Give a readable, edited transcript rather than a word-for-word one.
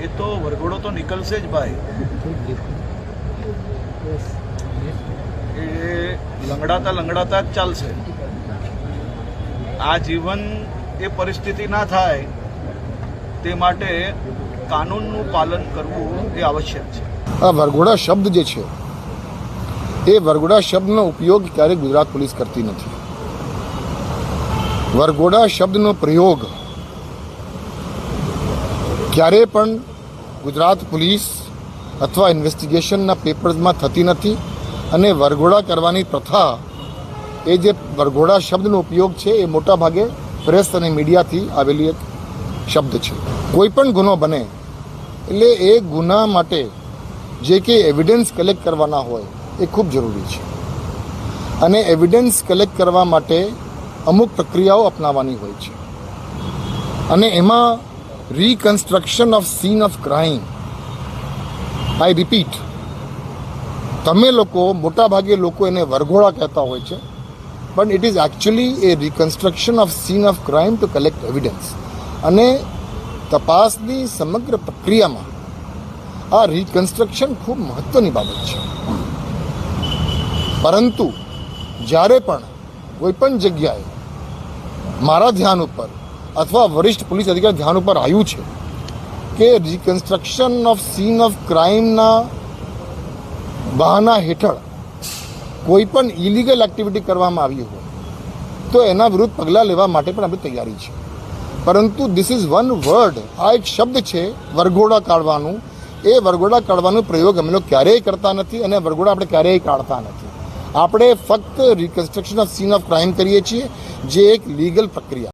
એ તો વરઘોડો તો નીકળશે જ ભાઈ. એ લંગડાતા જ ચાલશે. આ જીવન એ પરિસ્થિતિ ના થાય તે માટે કાનૂનનું પાલન કરવું એ આવશ્યક છે. આ વરઘોડા શબ્દ જે છે એ વરઘોડા શબ્દનો ઉપયોગ ક્યારેય ગુજરાત પોલીસ કરતી નથી. વરઘોડા શબ્દનો પ્રયોગ ક્યારે પણ ગુજરાત પોલીસ અથવા ઇન્વેસ્ટિગેશનના પેપર્સમાં થતી નથી. અને વરઘોડા કરવાની પ્રથા, એ જે વરઘોડા શબ્દનો ઉપયોગ છે એ મોટા ભાગે પ્રેસ અને મીડિયાથી આવેલી એક શબ્દ છે. કોઈ પણ ગુનો બને એટલે એ ગુના માટે જે કે એવિડન્સ કલેક્ટ કરવાના હોય એ ખૂબ જરૂરી છે. અને એવિડન્સ કલેક્ટ કરવા માટે અમુક પ્રક્રિયાઓ અપનાવવાની હોય છે. અને એમાં reconstruction of scene of crime, I repeat, તમે લોકો મોટાભાગે લોકો એને વરઘોડા કહેતા હોય છે, પણ it is actually A reconstruction of scene of crime two collect evidence. અને તપાસની સમગ્ર પ્રક્રિયામાં આ રિકન્સ્ટ્રક્શન ખૂબ મહત્વની બાબત છે. પરંતુ જ્યારે પણ કોઈ પણ જગ્યાએ મારા ધ્યાન ઉપર અથવા વરિષ્ઠ પોલીસ અધિકારી ધ્યાન ઉપર આવ્યું છે કે રિકન્સ્ટ્રક્શન ઓફ સીન ઓફ ક્રાઇમના બહાના હેઠળ કોઈ પણ ઇલીગલ એક્ટિવિટી કરવામાં આવી હોય તો એના વિરુદ્ધ પગલાં લેવા માટે પણ આપણી તૈયારી છે. પરંતુ ધીસ ઇઝ વન વર્ડ, આ એક શબ્દ છે વરઘોડા કાઢવાનું. એ વરઘોડા કાઢવાનો પ્રયોગ અમે લોકો ક્યારેય કરતા નથી અને વરઘોડા આપણે ક્યારેય કાઢતા નથી. આપણે ફક્ત reconstruction of scene of crime કરીએ છીએ, જે એક લીગલ પ્રક્રિયા